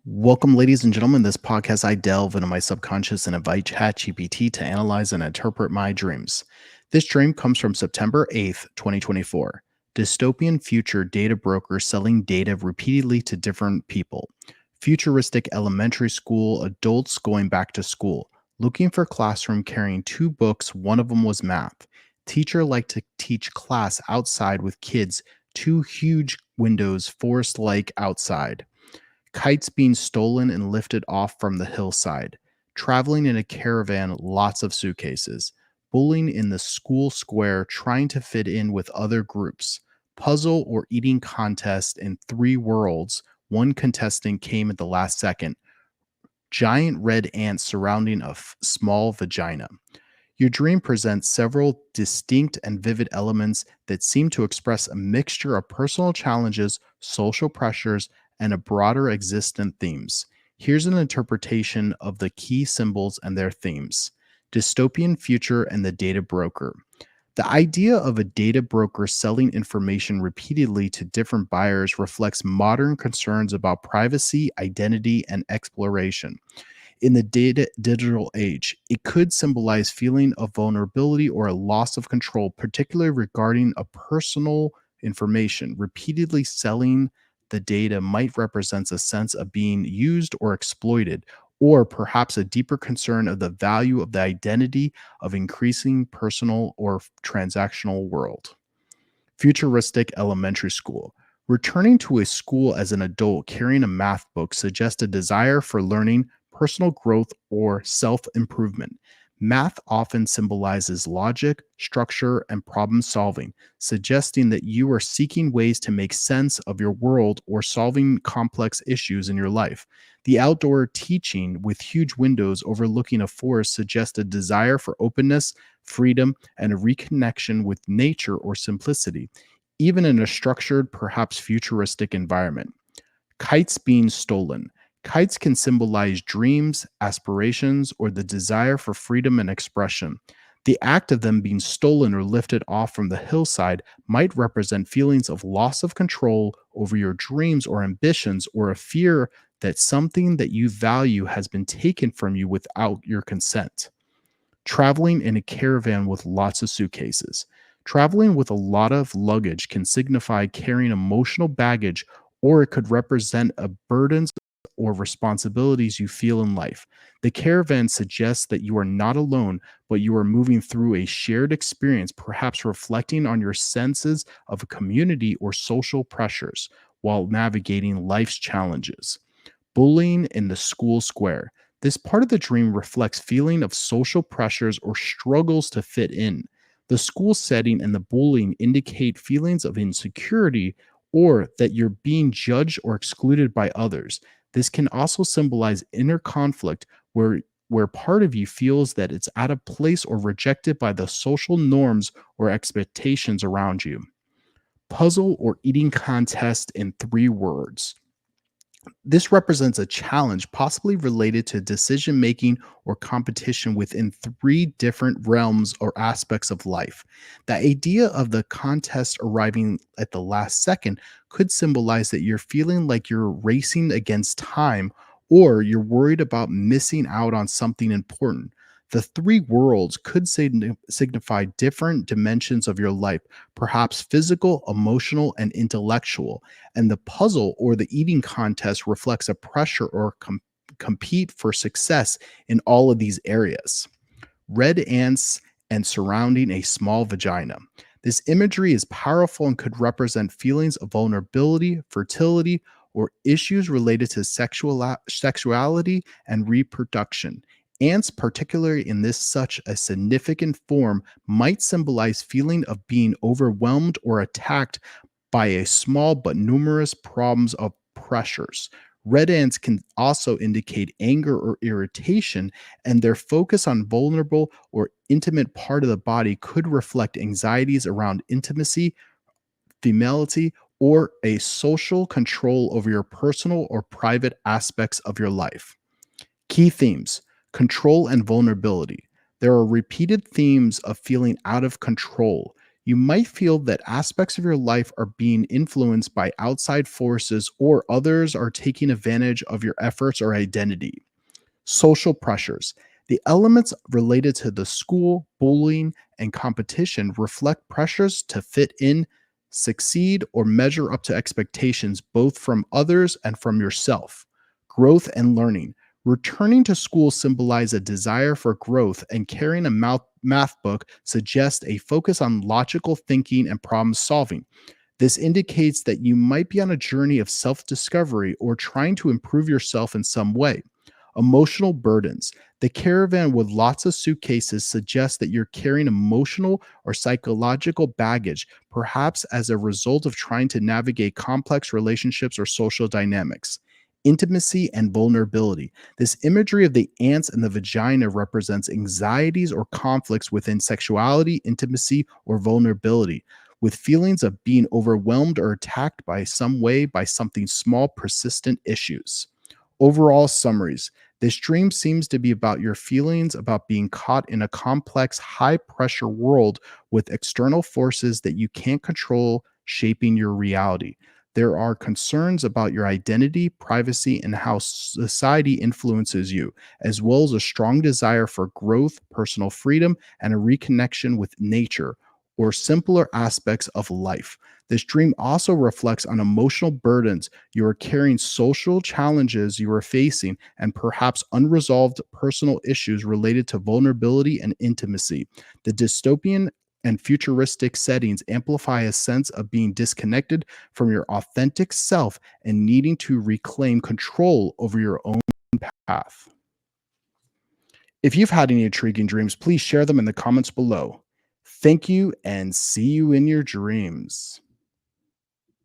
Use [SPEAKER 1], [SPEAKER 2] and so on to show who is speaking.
[SPEAKER 1] Welcome, ladies and gentlemen. This podcast, I delve into my subconscious and invite ChatGPT to analyze and interpret my dreams. This dream comes from September 8th, 2024. Dystopian future data broker selling data repeatedly to different people. Futuristic elementary school adults going back to school. Looking for classroom carrying two books, one of them was math. Teacher liked to teach class outside with kids, two huge windows, forest like outside. Kites being stolen and lifted off from the hillside, traveling in a caravan, lots of suitcases, bullying in the school square, trying to fit in with other groups, puzzle or eating contest in three worlds. One contestant came at the last second, giant red ants surrounding a small vagina. Your dream presents several distinct and vivid elements that seem to express a mixture of personal challenges, social pressures, and a broader existent themes. Here's an interpretation of the key symbols and their themes. Dystopian future and the data broker. The idea of a data broker selling information repeatedly to different buyers reflects modern concerns about privacy, identity, and exploration in the digital age. It could symbolize feeling of vulnerability or a loss of control, particularly regarding a personal information. Repeatedly selling the data might represent a sense of being used or exploited, or perhaps a deeper concern of the value of the identity of increasing personal or transactional world. Futuristic elementary school. Returning to a school as an adult carrying a math book suggests a desire for learning, personal growth, or self improvement. Math often symbolizes logic, structure, and problem solving, suggesting that you are seeking ways to make sense of your world or solving complex issues in your life. The outdoor teaching with huge windows overlooking a forest suggests a desire for openness, freedom, and a reconnection with nature or simplicity, even in a structured, perhaps futuristic environment. Kites being stolen. Kites can symbolize dreams, aspirations, or the desire for freedom and expression. The act of them being stolen or lifted off from the hillside might represent feelings of loss of control over your dreams or ambitions, or a fear that something that you value has been taken from you without your consent. Traveling in a caravan with lots of suitcases. Traveling with a lot of luggage can signify carrying emotional baggage, or it could represent a burdens or responsibilities you feel in life. The caravan suggests that you are not alone, but you are moving through a shared experience, perhaps reflecting on your senses of a community or social pressures while navigating life's challenges. Bullying in the school square. This part of the dream reflects feeling of social pressures or struggles to fit in. The school setting and the bullying indicate feelings of insecurity or that you're being judged or excluded by others. This can also symbolize inner conflict where part of you feels that it's out of place or rejected by the social norms or expectations around you. Puzzle or eating contest in three words. This represents a challenge possibly related to decision making or competition within three different realms or aspects of life. The idea of the contest arriving at the last second could symbolize that you're feeling like you're racing against time, or you're worried about missing out on something important. The three worlds could signify different dimensions of your life, perhaps physical, emotional, and intellectual, and the puzzle or the eating contest reflects a pressure or compete for success in all of these areas. Red ants and surrounding a small vagina. This imagery is powerful and could represent feelings of vulnerability, fertility, or issues related to sexuality and reproduction. Ants, particularly in this such a significant form, might symbolize feeling of being overwhelmed or attacked by a small but numerous problems of pressures. Red ants can also indicate anger or irritation, and their focus on vulnerable or intimate part of the body could reflect anxieties around intimacy, femality, or a social control over your personal or private aspects of your life. Key themes: control and vulnerability. There are repeated themes of feeling out of control. You might feel that aspects of your life are being influenced by outside forces or others are taking advantage of your efforts or identity. Social pressures. The elements related to the school, bullying, and competition reflect pressures to fit in, succeed, or measure up to expectations both from others and from yourself. Growth and learning. Returning to school symbolize a desire for growth, and carrying a math book suggests a focus on logical thinking and problem solving. This indicates that you might be on a journey of self discovery or trying to improve yourself in some way. Emotional burdens. The caravan with lots of suitcases suggests that you're carrying emotional or psychological baggage, perhaps as a result of trying to navigate complex relationships or social dynamics. Intimacy and vulnerability. This imagery of the ants and the vagina represents anxieties or conflicts within sexuality, intimacy, or vulnerability, with feelings of being overwhelmed or attacked by some way by something small, persistent issues. Overall summaries. This dream seems to be about your feelings about being caught in a complex, high pressure world with external forces that you can't control shaping your reality. There are concerns about your identity, privacy, and how society influences you, as well as a strong desire for growth, personal freedom, and a reconnection with nature or simpler aspects of life. This dream also reflects on emotional burdens you are carrying, social challenges you are facing, and perhaps unresolved personal issues related to vulnerability and intimacy. The dystopian and futuristic settings amplify a sense of being disconnected from your authentic self and needing to reclaim control over your own path. If you've had any intriguing dreams, please share them in the comments below. Thank you and see you in your dreams.